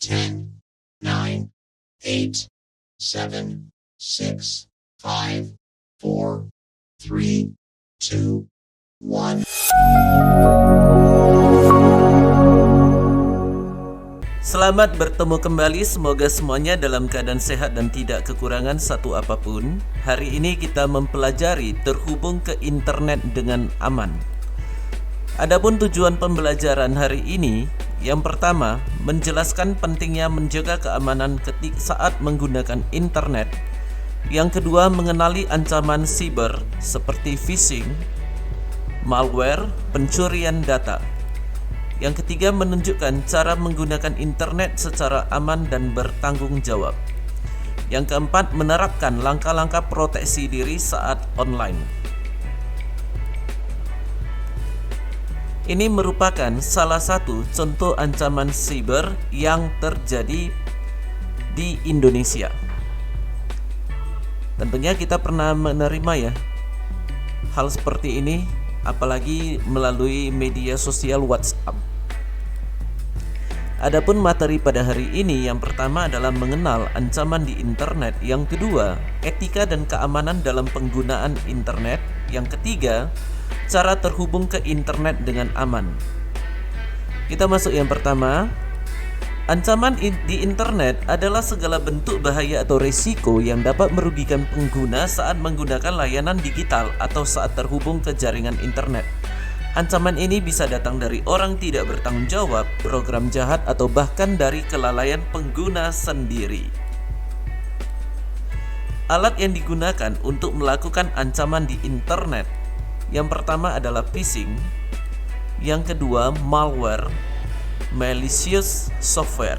10, 9, 8, 7, 6, 5, 4, 3, 2, 1. Selamat bertemu kembali, semoga semuanya dalam keadaan sehat dan tidak kekurangan satu apapun. Hari ini kita mempelajari terhubung ke internet dengan aman. Adapun tujuan pembelajaran hari ini, yang pertama, menjelaskan pentingnya menjaga keamanan saat menggunakan internet. Yang kedua, mengenali ancaman siber seperti phishing, malware, pencurian data. Yang ketiga, menunjukkan cara menggunakan internet secara aman dan bertanggung jawab. Yang keempat, menerapkan langkah-langkah proteksi diri saat online. Ini merupakan salah satu contoh ancaman siber yang terjadi di Indonesia. Tentunya kita pernah menerima ya hal seperti ini, apalagi melalui media sosial WhatsApp. Adapun materi pada hari ini, yang pertama adalah mengenal ancaman di internet, yang kedua, etika dan keamanan dalam penggunaan internet, yang ketiga, cara terhubung ke internet dengan aman. Kita masuk yang pertama. Ancaman di internet adalah segala bentuk bahaya atau risiko yang dapat merugikan pengguna saat menggunakan layanan digital atau saat terhubung ke jaringan internet. Ancaman ini bisa datang dari orang tidak bertanggung jawab, program jahat, atau bahkan dari kelalaian pengguna sendiri. Alat yang digunakan untuk melakukan ancaman di internet, yang pertama adalah phishing, yang kedua malware, malicious software.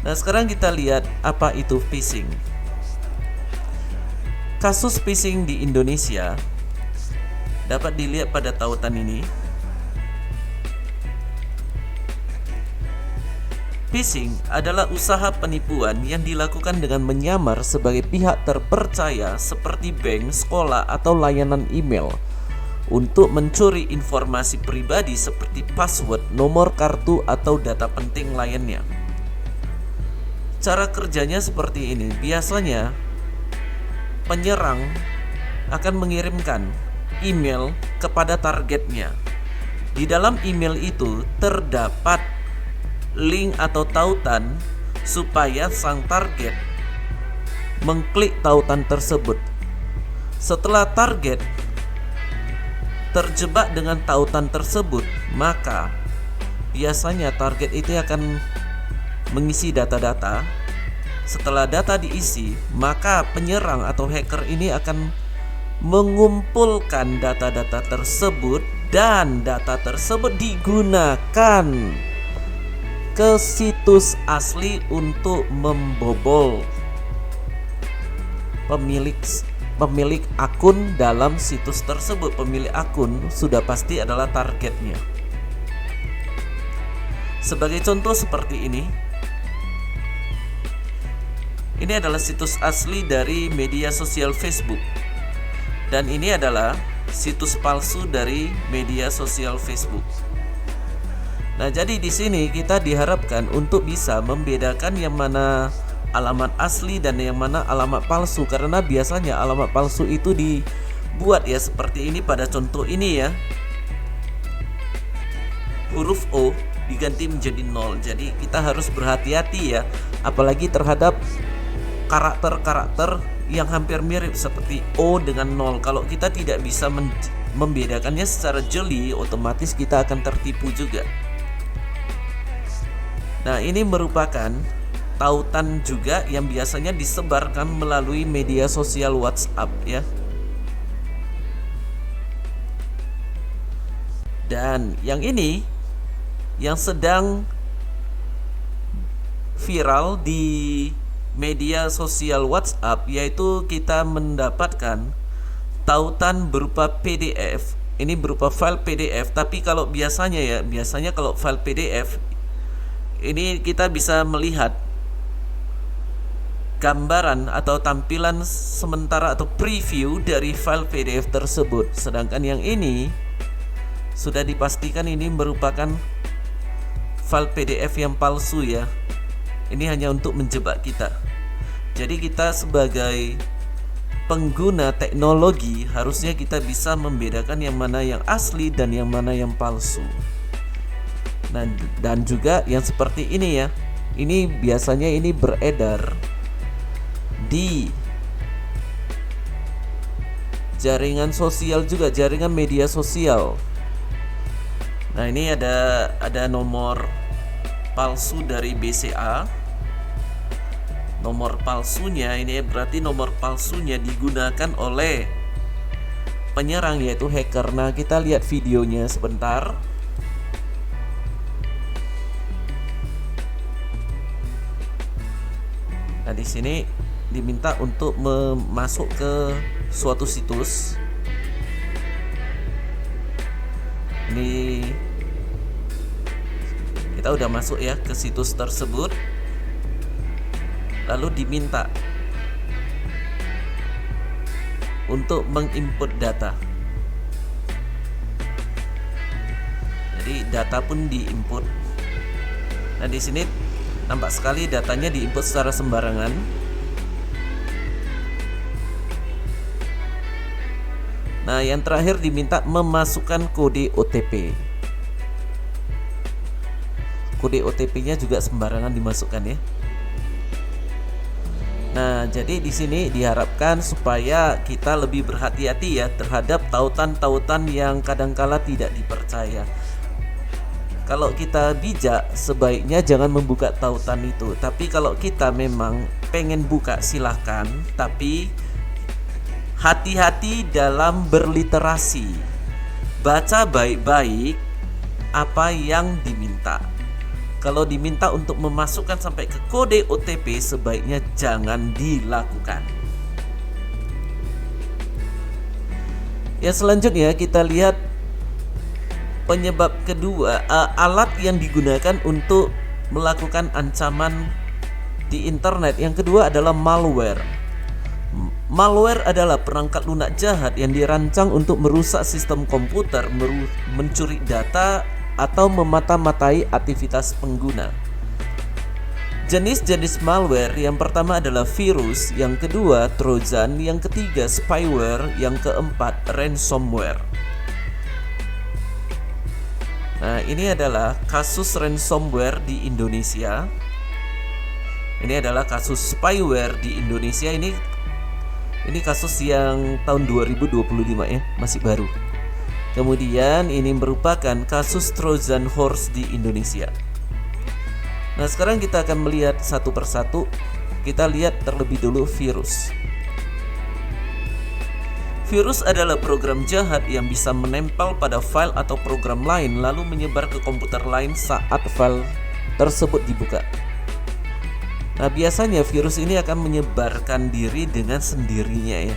Nah, sekarang kita lihat apa itu phishing. Kasus phishing di Indonesia dapat dilihat pada tautan ini. Phishing adalah usaha penipuan yang dilakukan dengan menyamar sebagai pihak terpercaya seperti bank, sekolah, atau layanan email untuk mencuri informasi pribadi seperti password, nomor kartu, atau data penting lainnya. Cara kerjanya seperti ini. Biasanya penyerang akan mengirimkan email kepada targetnya. Di dalam email itu terdapat link atau tautan supaya sang target mengklik tautan tersebut. Setelah target terjebak dengan tautan tersebut, maka biasanya target itu akan mengisi data-data. Setelah data diisi, maka penyerang atau hacker ini akan mengumpulkan data-data tersebut, dan data tersebut digunakan ke situs asli untuk membobol pemilik akun dalam situs tersebut. Pemilik akun sudah pasti adalah targetnya. Sebagai contoh seperti ini. Ini adalah situs asli dari media sosial Facebook. Dan ini adalah situs palsu dari media sosial Facebook. Nah, jadi di sini kita diharapkan untuk bisa membedakan yang mana alamat asli dan yang mana alamat palsu, karena biasanya alamat palsu itu dibuat ya seperti ini pada contoh ini ya. Huruf O diganti menjadi 0. Jadi kita harus berhati-hati ya, apalagi terhadap karakter-karakter yang hampir mirip seperti O dengan 0. Kalau kita tidak bisa membedakannya secara jeli, otomatis kita akan tertipu juga. Nah, ini merupakan tautan juga yang biasanya disebarkan melalui media sosial WhatsApp ya. Dan yang ini yang sedang viral di media sosial WhatsApp, yaitu kita mendapatkan tautan berupa PDF. Ini berupa file PDF, tapi kalau biasanya kalau file PDF ini kita bisa melihat gambaran atau tampilan sementara atau preview dari file PDF tersebut. Sedangkan yang ini sudah dipastikan ini merupakan file PDF yang palsu ya. Ini hanya untuk menjebak kita. Jadi kita sebagai pengguna teknologi harusnya kita bisa membedakan yang mana yang asli dan yang mana yang palsu. Nah, dan juga yang seperti ini ya. Ini biasanya ini beredar di jaringan sosial juga, jaringan media sosial. Nah, ini ada nomor palsu dari BCA. Nomor palsunya ini berarti nomor palsunya digunakan oleh penyerang yaitu hacker. Nah, kita lihat videonya sebentar. Nah, di sini diminta untuk masuk ke suatu situs. Ini kita udah masuk ya ke situs tersebut. Lalu diminta untuk menginput data. Jadi data pun diinput. Nah, di sini nampak sekali datanya diinput secara sembarangan. Nah, yang terakhir diminta memasukkan kode OTP. Kode OTP-nya juga sembarangan dimasukkan ya. Nah, jadi di sini diharapkan supaya kita lebih berhati-hati ya terhadap tautan-tautan yang kadangkala tidak dipercaya. Kalau kita bijak, sebaiknya jangan membuka tautan itu. Tapi kalau kita memang pengen buka, silahkan. Tapi hati-hati dalam berliterasi. Baca baik-baik apa yang diminta. Kalau diminta untuk memasukkan sampai ke kode OTP, sebaiknya jangan dilakukan. Ya, selanjutnya kita lihat penyebab kedua, alat yang digunakan untuk melakukan ancaman di internet. Yang kedua adalah malware. Malware adalah perangkat lunak jahat yang dirancang untuk merusak sistem komputer, mencuri data, atau memata-matai aktivitas pengguna. Jenis-jenis malware yang pertama adalah virus, yang kedua trojan, yang ketiga spyware, yang keempat ransomware. Nah, ini adalah kasus ransomware di Indonesia. Ini adalah kasus spyware di Indonesia. Ini kasus yang tahun 2025 ya, masih baru. Kemudian ini merupakan kasus Trojan Horse di Indonesia. Nah, sekarang kita akan melihat satu persatu. Kita lihat terlebih dulu virus. Virus adalah program jahat yang bisa menempel pada file atau program lain lalu menyebar ke komputer lain saat file tersebut dibuka. Nah, biasanya virus ini akan menyebarkan diri dengan sendirinya ya.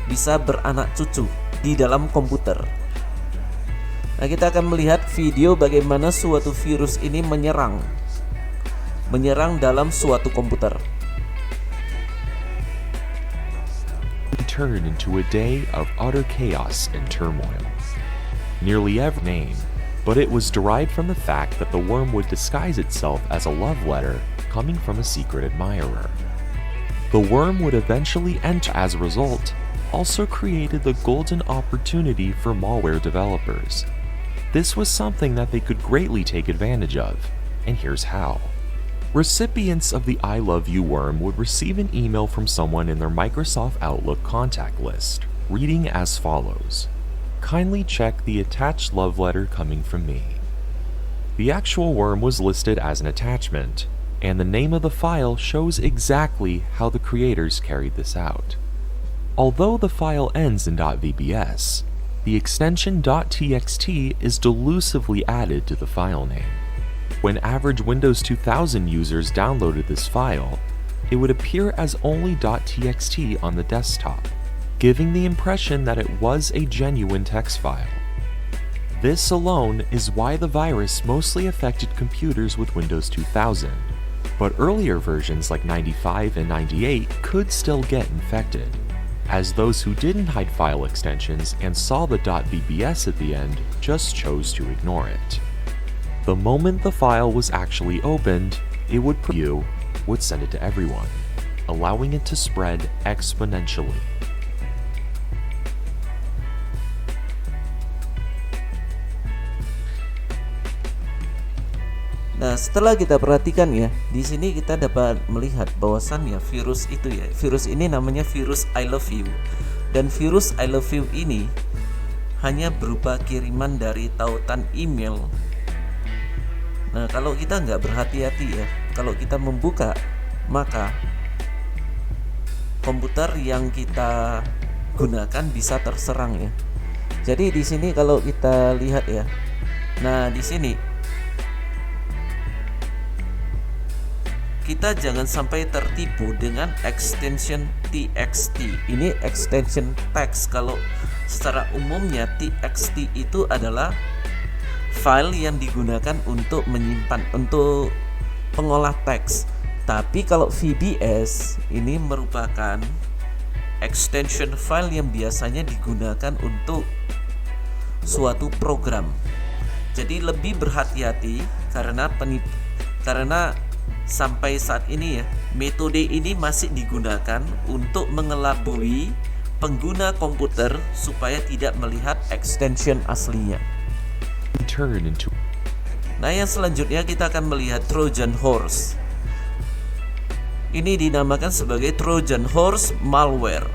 Bisa beranak cucu di dalam komputer. Nah, kita akan melihat video bagaimana suatu virus ini menyerang dalam suatu komputer. Turned into a day of utter chaos and turmoil. Nearly every name, but it was derived from the fact that the worm would disguise itself as a love letter coming from a secret admirer. The worm would eventually enter. As a result, also created the golden opportunity for malware developers. This was something that they could greatly take advantage of, and here's how. Recipients of the I Love You worm would receive an email from someone in their Microsoft Outlook contact list, reading as follows: "Kindly check the attached love letter coming from me." The actual worm was listed as an attachment, and the name of the file shows exactly how the creators carried this out. Although the file ends in .vbs, the extension .txt is delusively added to the file name. When average Windows 2000 users downloaded this file, it would appear as only .txt on the desktop, giving the impression that it was a genuine text file. This alone is why the virus mostly affected computers with Windows 2000, but earlier versions like 95 and 98 could still get infected, as those who didn't hide file extensions and saw the .vbs at the end just chose to ignore it. The moment the file was actually opened, it would send it to everyone, allowing it to spread exponentially. Nah, setelah kita perhatikan ya, di sini kita dapat melihat bahwasannya virus itu ya, virus ini namanya virus I love you. Dan virus I love you ini hanya berupa kiriman dari tautan email. Nah, kalau kita nggak berhati-hati ya, kalau kita membuka, maka komputer yang kita gunakan bisa terserang ya. Jadi di sini kalau kita lihat ya, nah di sini kita jangan sampai tertipu dengan extension TXT. Ini extension text. Kalau secara umumnya TXT itu adalah file yang digunakan untuk menyimpan, untuk pengolah teks. Tapi kalau VBS ini merupakan extension file yang biasanya digunakan untuk suatu program. Jadi lebih berhati-hati karena sampai saat ini ya, metode ini masih digunakan untuk mengelabui pengguna komputer supaya tidak melihat extension aslinya. Nah, yang selanjutnya kita akan melihat Trojan Horse. Ini dinamakan sebagai Trojan Horse malware.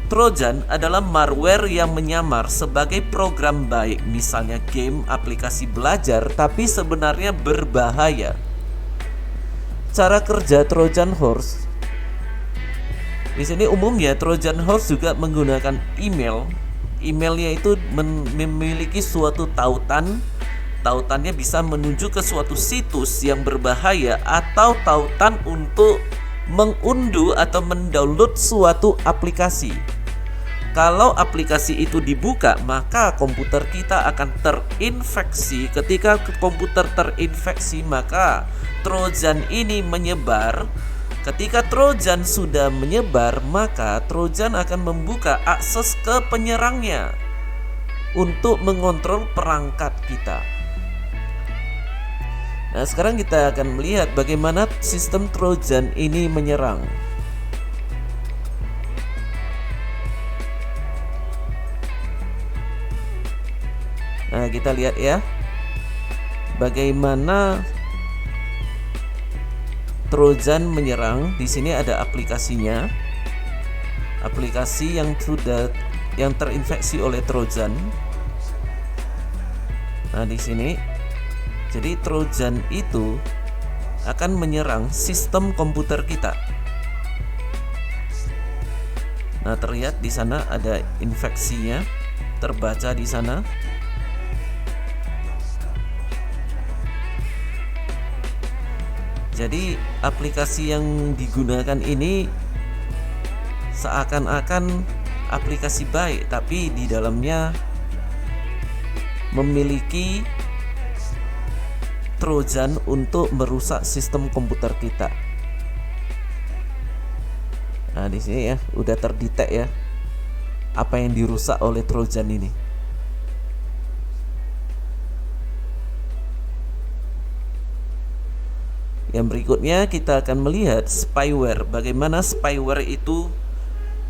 Trojan adalah malware yang menyamar sebagai program baik, misalnya game, aplikasi belajar, tapi sebenarnya berbahaya. Cara kerja Trojan Horse. Di sini umumnya Trojan Horse juga menggunakan email. Emailnya itu memiliki suatu tautan. Tautannya bisa menuju ke suatu situs yang berbahaya atau tautan untuk mengunduh atau mendownload suatu aplikasi. Kalau aplikasi itu dibuka, maka komputer kita akan terinfeksi. Ketika komputer terinfeksi, maka Trojan ini menyebar. Ketika Trojan sudah menyebar, maka Trojan akan membuka akses ke penyerangnya untuk mengontrol perangkat kita. Nah, sekarang kita akan melihat bagaimana sistem Trojan ini menyerang. Nah, kita lihat ya, bagaimana Trojan menyerang. Di sini ada aplikasinya, aplikasi yang terinfeksi oleh Trojan. Nah, di sini, jadi Trojan itu akan menyerang sistem komputer kita. Nah, terlihat di sana ada infeksinya, terbaca di sana. Jadi aplikasi yang digunakan ini seakan-akan aplikasi baik, tapi di dalamnya memiliki Trojan untuk merusak sistem komputer kita. Nah, di sini ya udah terdetek ya apa yang dirusak oleh Trojan ini. Yang berikutnya kita akan melihat spyware. Bagaimana spyware itu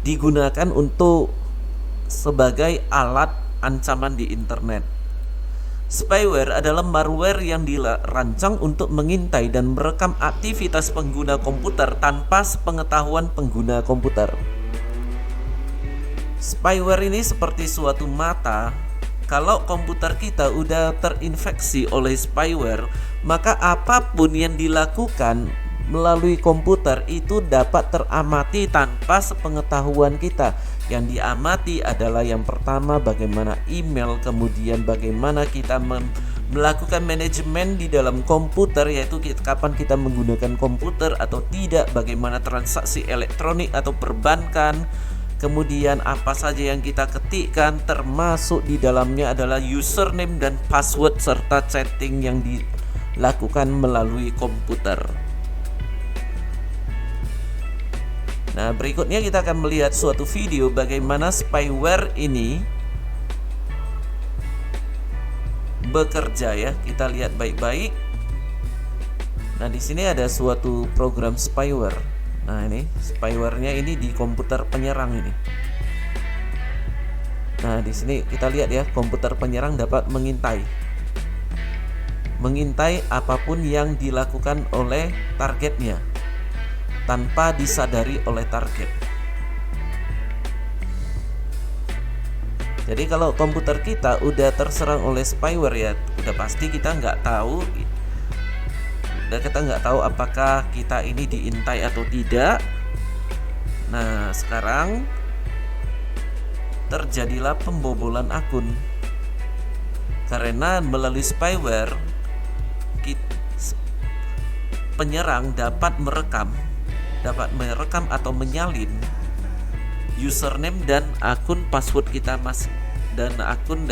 digunakan untuk sebagai alat ancaman di internet. Spyware adalah malware yang dirancang untuk mengintai dan merekam aktivitas pengguna komputer tanpa sepengetahuan pengguna komputer. Spyware ini seperti suatu mata. Kalau komputer kita udah terinfeksi oleh spyware, maka apapun yang dilakukan melalui komputer itu dapat teramati tanpa sepengetahuan kita. Yang diamati adalah yang pertama bagaimana email, kemudian bagaimana kita melakukan manajemen di dalam komputer, yaitu kapan kita menggunakan komputer atau tidak, bagaimana transaksi elektronik atau perbankan, kemudian apa saja yang kita ketikkan, termasuk di dalamnya adalah username dan password serta chatting yang dilakukan melalui komputer. Nah, berikutnya kita akan melihat suatu video bagaimana spyware ini bekerja ya. Kita lihat baik-baik. Nah, di sini ada suatu program spyware. Nah, ini spyware-nya ini di komputer penyerang ini. Nah, di sini kita lihat ya, komputer penyerang dapat mengintai apapun yang dilakukan oleh targetnya tanpa disadari oleh target. Jadi kalau komputer kita udah terserang oleh spyware ya, udah pasti kita nggak tahu apakah kita ini diintai atau tidak. Nah, sekarang terjadilah pembobolan akun karena melalui spyware penyerang dapat merekam atau menyalin username dan akun password kita dan akun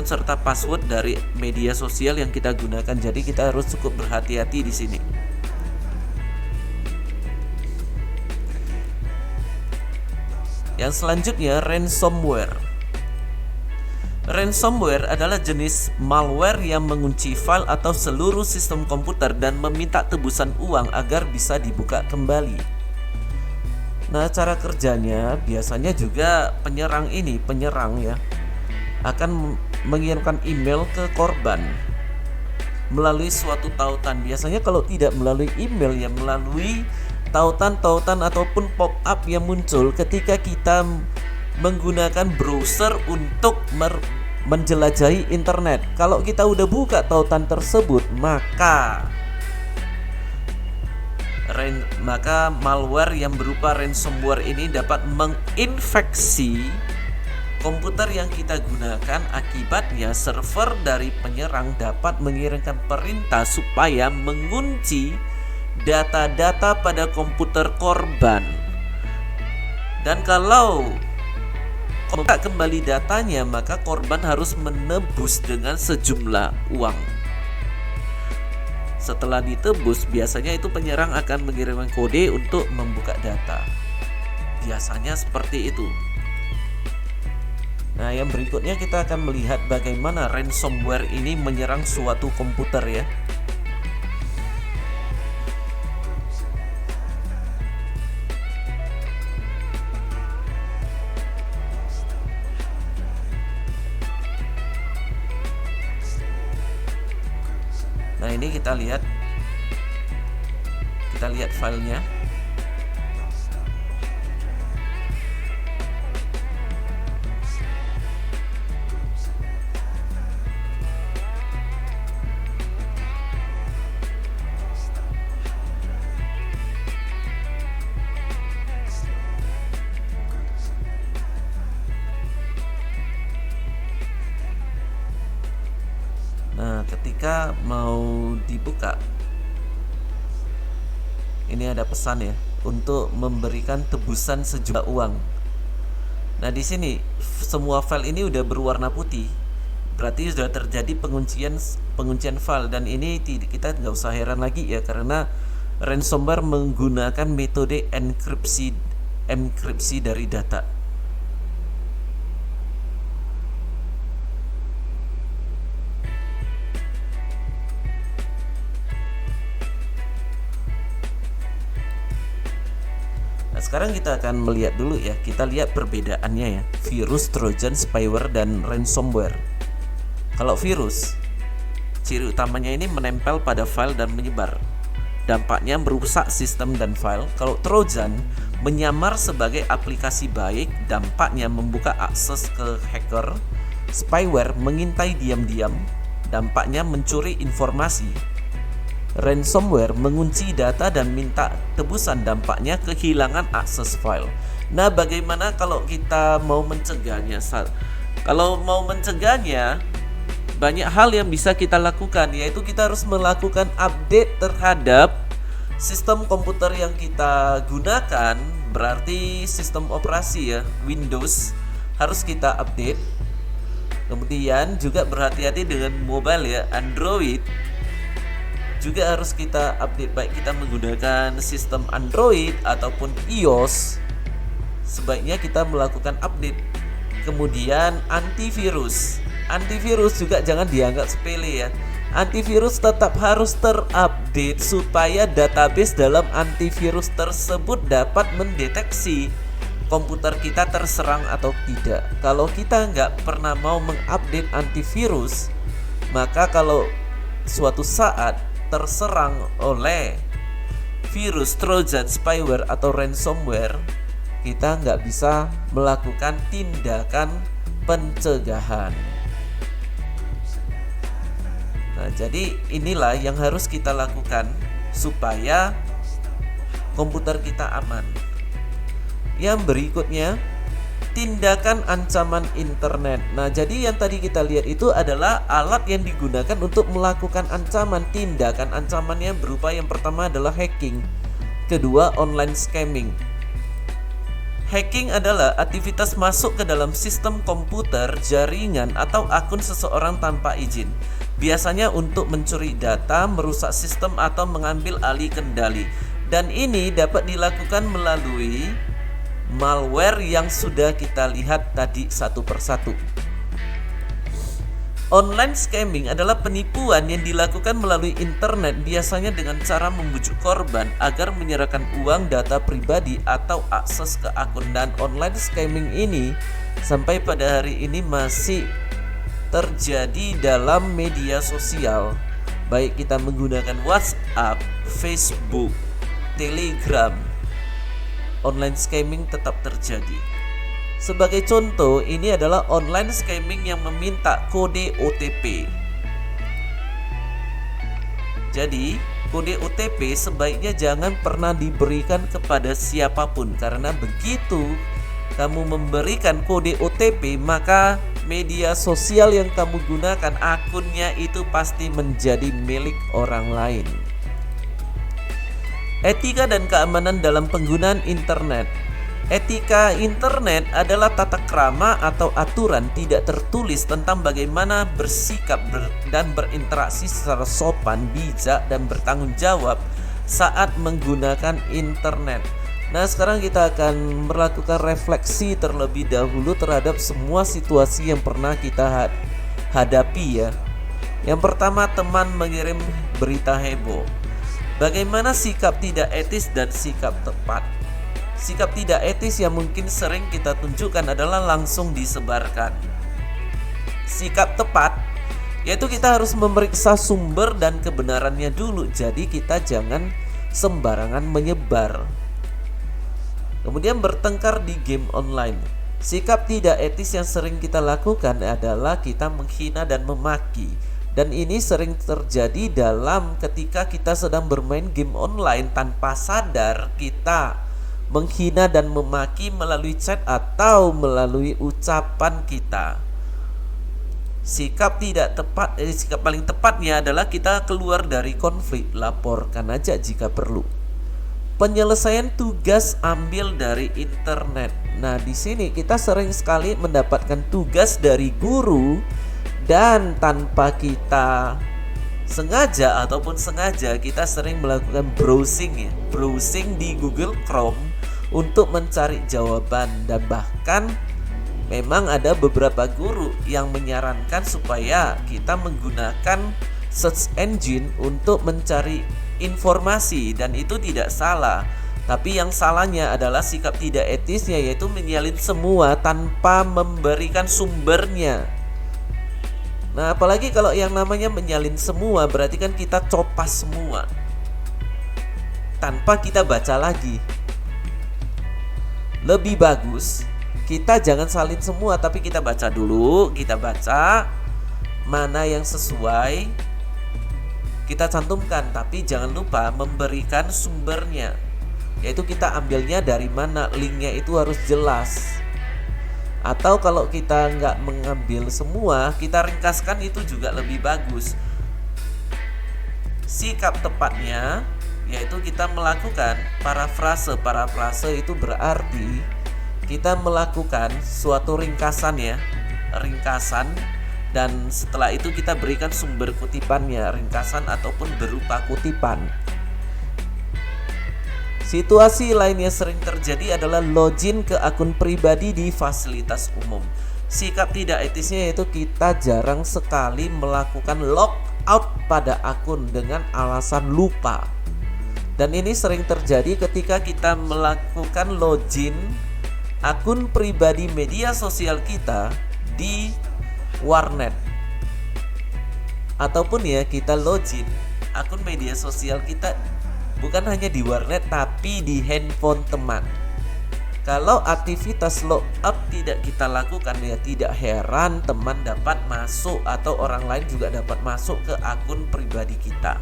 serta password dari media sosial yang kita gunakan. Jadi kita harus cukup berhati-hati di sini. Yang selanjutnya, ransomware. Ransomware adalah jenis malware yang mengunci file atau seluruh sistem komputer dan meminta tebusan uang agar bisa dibuka kembali. Nah, cara kerjanya biasanya juga penyerang ya akan mengirimkan email ke korban melalui suatu tautan. Biasanya kalau tidak melalui email ya melalui tautan ataupun pop-up yang muncul ketika kita menggunakan browser untuk menjelajahi internet. Kalau kita udah buka tautan tersebut, maka malware yang berupa ransomware ini dapat menginfeksi komputer yang kita gunakan. Akibatnya server dari penyerang dapat mengirimkan perintah supaya mengunci data-data pada komputer korban. Dan kalau buka kembali datanya, maka korban harus menebus dengan sejumlah uang. Setelah ditebus, biasanya itu penyerang akan mengirimkan kode untuk membuka data. Biasanya seperti itu. Nah, yang berikutnya kita akan melihat bagaimana ransomware ini menyerang suatu komputer ya. Nah, ini kita lihat filenya. Nah, ketika mau dibuka, ini ada pesan ya untuk memberikan tebusan sejumlah uang. Nah, di sini semua file ini udah berwarna putih, berarti sudah terjadi penguncian file. Dan ini kita nggak usah heran lagi ya, karena ransomware menggunakan metode enkripsi dari data. Sekarang kita akan melihat dulu ya, kita lihat perbedaannya ya, virus, trojan, spyware, dan ransomware. Kalau virus, ciri utamanya ini menempel pada file dan menyebar. Dampaknya merusak sistem dan file. Kalau trojan, menyamar sebagai aplikasi baik, dampaknya membuka akses ke hacker. Spyware mengintai diam-diam, dampaknya mencuri informasi. Ransomware mengunci data dan minta tebusan, dampaknya kehilangan akses file. Nah, bagaimana kalau kita mau mencegahnya? Kalau mau mencegahnya, banyak hal yang bisa kita lakukan, yaitu kita harus melakukan update terhadap sistem komputer yang kita gunakan. Berarti sistem operasi ya, Windows harus kita update. Kemudian juga berhati-hati dengan mobile ya, Android juga harus kita update, baik kita menggunakan sistem Android ataupun iOS, sebaiknya kita melakukan update. Kemudian antivirus antivirus juga jangan dianggap sepele ya. Antivirus tetap harus terupdate supaya database dalam antivirus tersebut dapat mendeteksi komputer kita terserang atau tidak. Kalau kita nggak pernah mau mengupdate antivirus, maka kalau suatu saat terserang oleh virus, trojan, spyware atau ransomware, kita nggak bisa melakukan tindakan pencegahan. Nah, jadi inilah yang harus kita lakukan supaya komputer kita aman. Yang berikutnya, tindakan ancaman internet. Nah, jadi yang tadi kita lihat itu adalah alat yang digunakan untuk melakukan ancaman. Tindakan ancamannya berupa yang pertama adalah hacking, kedua online scamming. Hacking adalah aktivitas masuk ke dalam sistem komputer, jaringan, atau akun seseorang tanpa izin. Biasanya untuk mencuri data, merusak sistem, atau mengambil alih kendali. Dan ini dapat dilakukan melalui malware yang sudah kita lihat tadi satu persatu. Online scamming adalah penipuan yang dilakukan melalui internet, biasanya dengan cara membujuk korban agar menyerahkan uang, data pribadi, atau akses ke akun. Dan online scamming ini sampai pada hari ini masih terjadi dalam media sosial, baik kita menggunakan WhatsApp, Facebook, Telegram. Online scamming tetap terjadi. Sebagai contoh, ini adalah online scamming yang meminta kode OTP. Jadi, kode OTP sebaiknya jangan pernah diberikan kepada siapapun, karena begitu kamu memberikan kode OTP, maka media sosial yang kamu gunakan, akunnya itu pasti menjadi milik orang lain. Etika dan keamanan dalam penggunaan internet. Etika internet adalah tata krama atau aturan tidak tertulis tentang bagaimana bersikap dan berinteraksi secara sopan, bijak, dan bertanggung jawab saat menggunakan internet. Nah, sekarang kita akan melakukan refleksi terlebih dahulu terhadap semua situasi yang pernah kita hadapi ya. Yang pertama, teman mengirim berita heboh. Bagaimana sikap tidak etis dan sikap tepat? Sikap tidak etis yang mungkin sering kita tunjukkan adalah langsung disebarkan. Sikap tepat yaitu kita harus memeriksa sumber dan kebenarannya dulu. Jadi kita jangan sembarangan menyebar. Kemudian bertengkar di game online. Sikap tidak etis yang sering kita lakukan adalah kita menghina dan memaki. Dan ini sering terjadi dalam ketika kita sedang bermain game online, tanpa sadar kita menghina dan memaki melalui chat atau melalui ucapan kita. Sikap tidak tepat, sikap paling tepatnya adalah kita keluar dari konflik, laporkan aja jika perlu. Penyelesaian tugas ambil dari internet. Nah, di sini kita sering sekali mendapatkan tugas dari guru dan tanpa kita sengaja ataupun sengaja kita sering melakukan browsing ya, browsing di Google Chrome untuk mencari jawaban. Dan bahkan memang ada beberapa guru yang menyarankan supaya kita menggunakan search engine untuk mencari informasi, dan itu tidak salah. Tapi yang salahnya adalah sikap tidak etisnya, yaitu menyalin semua tanpa memberikan sumbernya. Nah, apalagi kalau yang namanya menyalin semua, berarti kan kita copas semua tanpa kita baca lagi. Lebih bagus kita jangan salin semua, tapi kita baca dulu. Kita baca mana yang sesuai, kita cantumkan, tapi jangan lupa memberikan sumbernya, yaitu kita ambilnya dari mana, linknya itu harus jelas. Atau kalau kita nggak mengambil semua, kita ringkaskan, itu juga lebih bagus. Sikap tepatnya yaitu kita melakukan parafrase. Parafrase itu berarti kita melakukan suatu ringkasan ya, ringkasan, dan setelah itu kita berikan sumber kutipannya, ringkasan ataupun berupa kutipan. Situasi lain yang sering terjadi adalah login ke akun pribadi di fasilitas umum. Sikap tidak etisnya yaitu kita jarang sekali melakukan logout pada akun dengan alasan lupa. Dan ini sering terjadi ketika kita melakukan login akun pribadi media sosial kita di warnet. Ataupun ya kita login akun media sosial kita bukan hanya di warnet tapi di handphone teman. Kalau aktivitas logout tidak kita lakukan, ya tidak heran teman dapat masuk atau orang lain juga dapat masuk ke akun pribadi kita.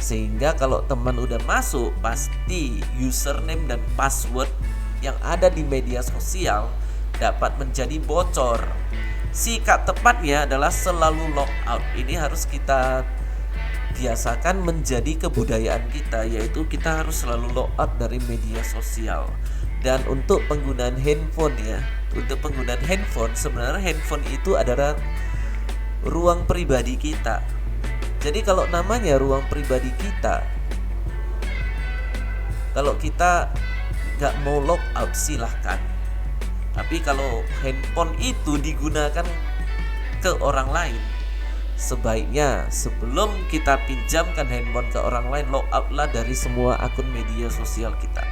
Sehingga kalau teman udah masuk, pasti username dan password yang ada di media sosial dapat menjadi bocor. Sikap tepatnya adalah selalu logout. Ini harus kita biasakan menjadi kebudayaan kita, yaitu kita harus selalu logout dari media sosial. Dan untuk penggunaan handphone ya, untuk penggunaan handphone, sebenarnya handphone itu adalah ruang pribadi kita. Jadi kalau namanya ruang pribadi kita, kalau kita nggak mau logout silahkan. Tapi kalau handphone itu digunakan ke orang lain, sebaiknya sebelum kita pinjamkan handphone ke orang lain, logoutlah dari semua akun media sosial kita.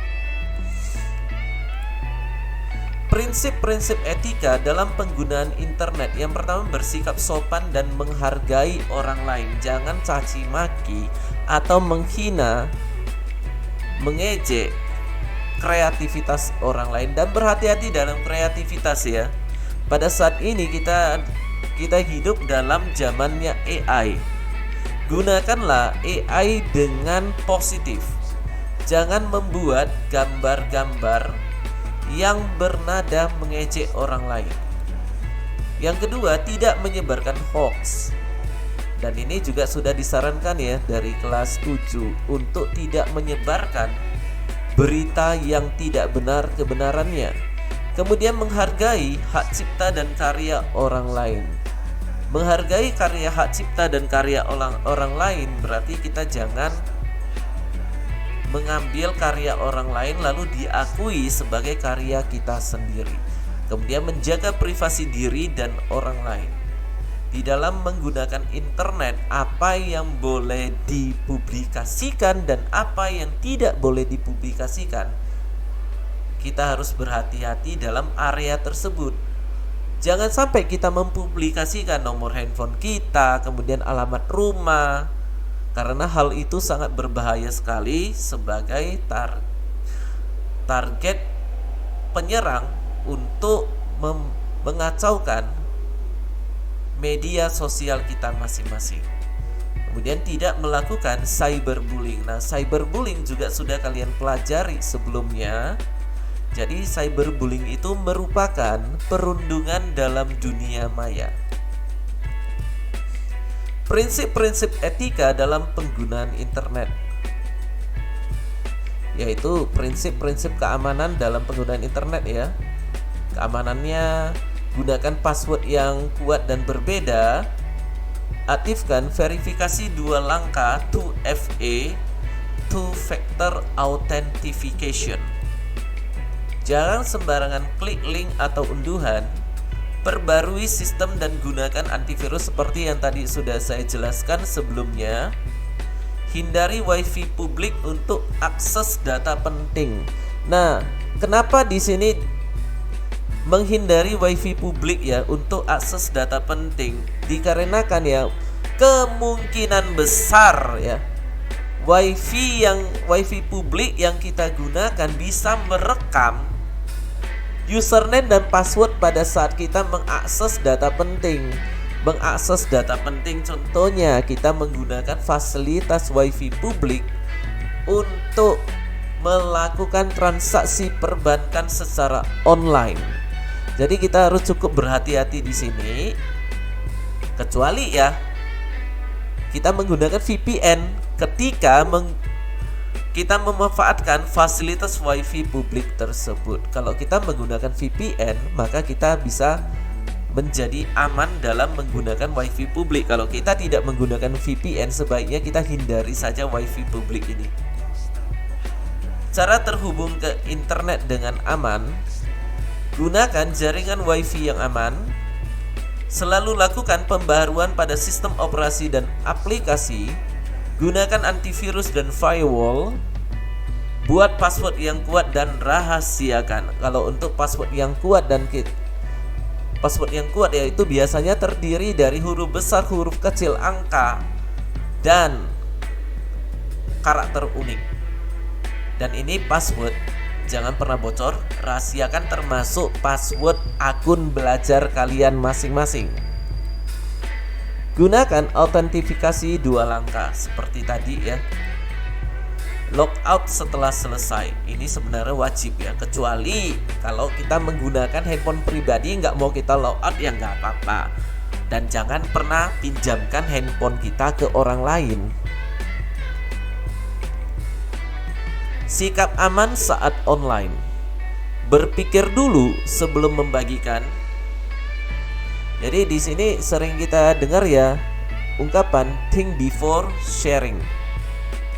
Prinsip-prinsip etika dalam penggunaan internet. Yang pertama, bersikap sopan dan menghargai orang lain. Jangan caci maki atau menghina, mengejek kreativitas orang lain, dan berhati-hati dalam kreativitas ya. Pada saat ini kita hidup dalam zamannya AI. Gunakanlah AI dengan positif. Jangan membuat gambar-gambar yang bernada mengejek orang lain. Yang kedua, tidak menyebarkan hoax. Dan ini juga sudah disarankan ya dari kelas 7 untuk tidak menyebarkan berita yang tidak benar kebenarannya. Kemudian menghargai hak cipta dan karya orang lain. Menghargai karya hak cipta dan karya orang lain berarti kita jangan mengambil karya orang lain lalu diakui sebagai karya kita sendiri. Kemudian menjaga privasi diri dan orang lain. Di dalam menggunakan internet, apa yang boleh dipublikasikan dan apa yang tidak boleh dipublikasikan, kita harus berhati-hati dalam area tersebut. Jangan sampai kita mempublikasikan nomor handphone kita, kemudian alamat rumah, karena hal itu sangat berbahaya sekali sebagai target penyerang untuk mengacaukan media sosial kita masing-masing. Kemudian tidak melakukan cyberbullying. Nah, cyberbullying juga sudah kalian pelajari sebelumnya. Jadi cyberbullying itu merupakan perundungan dalam dunia maya. Prinsip-prinsip etika dalam penggunaan internet, yaitu prinsip-prinsip keamanan dalam penggunaan internet ya. Keamanannya, gunakan password yang kuat dan berbeda. Aktifkan verifikasi 2 langkah 2FA, Two Factor Authentication. Jangan sembarangan klik link atau unduhan. Perbarui sistem dan gunakan antivirus seperti yang tadi sudah saya jelaskan sebelumnya. Hindari wifi publik untuk akses data penting. Nah, kenapa di sini menghindari wifi publik ya untuk akses data penting? Dikarenakan ya kemungkinan besar ya wifi publik yang kita gunakan bisa merekam username dan password pada saat kita mengakses data penting. Mengakses data penting contohnya kita menggunakan fasilitas wifi publik untuk melakukan transaksi perbankan secara online. Jadi kita harus cukup berhati-hati di sini. Kecuali ya kita menggunakan VPN ketika kita memanfaatkan fasilitas wifi publik tersebut. Kalau kita menggunakan VPN, maka kita bisa menjadi aman dalam menggunakan wifi publik. Kalau kita tidak menggunakan VPN, sebaiknya kita hindari saja wifi publik ini. Cara terhubung ke internet dengan aman. Gunakan jaringan WiFi yang aman. Selalu lakukan pembaharuan pada sistem operasi dan aplikasi. Gunakan antivirus dan firewall. Buat password yang kuat dan rahasiakan. Kalau untuk password yang kuat yaitu biasanya terdiri dari huruf besar, huruf kecil, angka, dan karakter unik. Dan ini password jangan pernah bocor, rahasiakan termasuk password akun belajar kalian masing-masing. Gunakan autentifikasi 2 langkah seperti tadi ya. Logout setelah selesai. Ini sebenarnya wajib ya, kecuali kalau kita menggunakan handphone pribadi nggak mau kita logout ya nggak apa-apa. Dan jangan pernah pinjamkan handphone kita ke orang lain. Sikap aman saat online. Berpikir dulu sebelum membagikan. Jadi di sini sering kita dengar ya ungkapan think before sharing.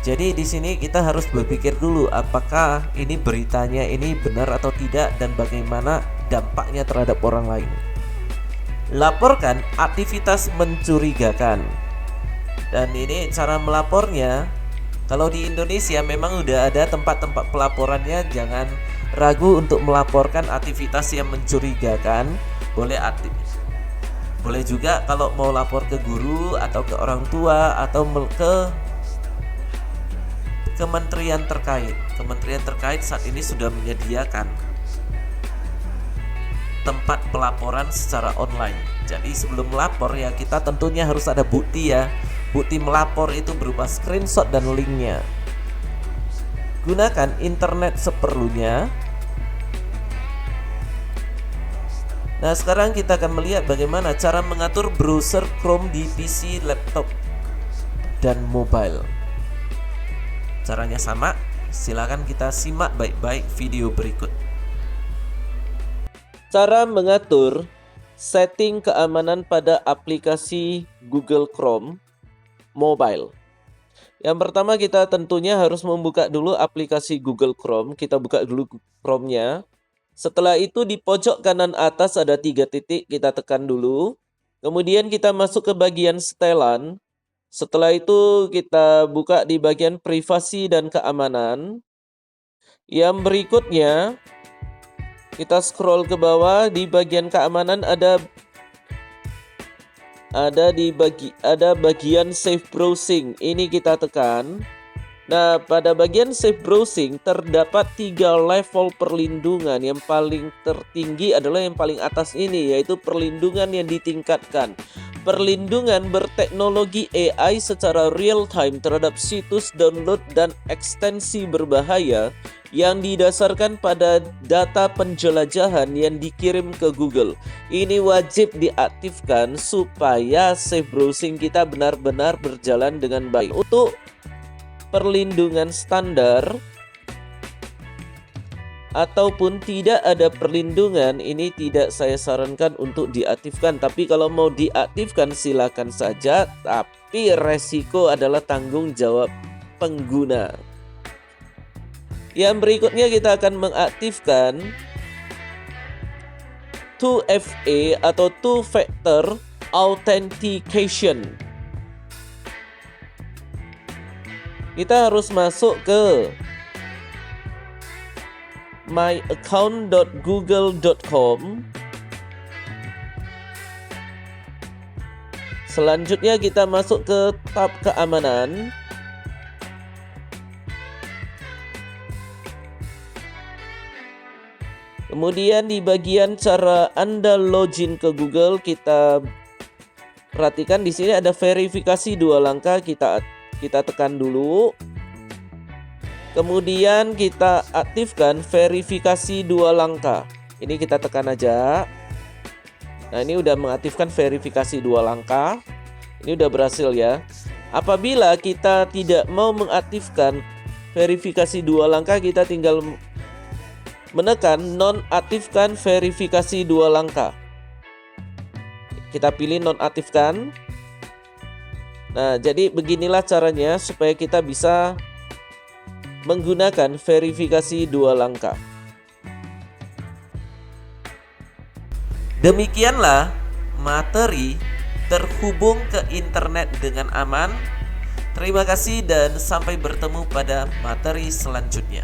Jadi di sini kita harus berpikir dulu apakah ini beritanya ini benar atau tidak dan bagaimana dampaknya terhadap orang lain. Laporkan aktivitas mencurigakan. Dan ini cara melapornya. Kalau di Indonesia memang udah ada tempat-tempat pelaporannya, jangan ragu untuk melaporkan aktivitas yang mencurigakan. Boleh juga kalau mau lapor ke guru atau ke orang tua atau ke kementerian terkait. Kementerian terkait saat ini sudah menyediakan tempat pelaporan secara online. Jadi sebelum melapor ya kita tentunya harus ada bukti ya. Bukti melapor itu berupa screenshot dan linknya. Gunakan internet seperlunya. Nah sekarang kita akan melihat bagaimana cara mengatur browser Chrome di PC, laptop, dan mobile. Caranya sama, silakan kita simak baik-baik video berikut. Cara mengatur setting keamanan pada aplikasi Google Chrome mobile. Yang pertama kita tentunya harus membuka dulu aplikasi Google Chrome. Kita buka dulu Chrome-nya. Setelah itu di pojok kanan atas ada 3 titik, kita tekan dulu. Kemudian kita masuk ke bagian setelan. Setelah itu kita buka di bagian privasi dan keamanan. Yang berikutnya kita scroll ke bawah, di bagian keamanan ada bagian safe browsing. Ini kita tekan. Nah, pada bagian safe browsing terdapat 3 level perlindungan. Yang paling tertinggi adalah yang paling atas ini, yaitu perlindungan yang ditingkatkan. Perlindungan berteknologi AI secara real time terhadap situs, download, dan ekstensi berbahaya yang didasarkan pada data penjelajahan yang dikirim ke Google. Ini wajib diaktifkan supaya safe browsing kita benar-benar berjalan dengan baik. Untuk perlindungan standar ataupun tidak ada perlindungan, ini tidak saya sarankan untuk diaktifkan. Tapi kalau mau diaktifkan silakan saja, tapi resiko adalah tanggung jawab pengguna. Yang berikutnya kita akan mengaktifkan 2FA atau Two Factor Authentication. Kita harus masuk ke myaccount.google.com. Selanjutnya kita masuk ke tab keamanan. Kemudian di bagian cara Anda login ke Google, kita perhatikan di sini ada verifikasi 2 langkah, kita tekan dulu. Kemudian kita aktifkan verifikasi 2 langkah. Ini kita tekan aja. Nah, ini udah mengaktifkan verifikasi 2 langkah. Ini udah berhasil ya. Apabila kita tidak mau mengaktifkan verifikasi 2 langkah, kita tinggal menekan nonaktifkan verifikasi 2 langkah. Kita pilih nonaktifkan. Nah, jadi beginilah caranya supaya kita bisa menggunakan verifikasi 2 langkah. Demikianlah materi terhubung ke internet dengan aman. Terima kasih dan sampai bertemu pada materi selanjutnya.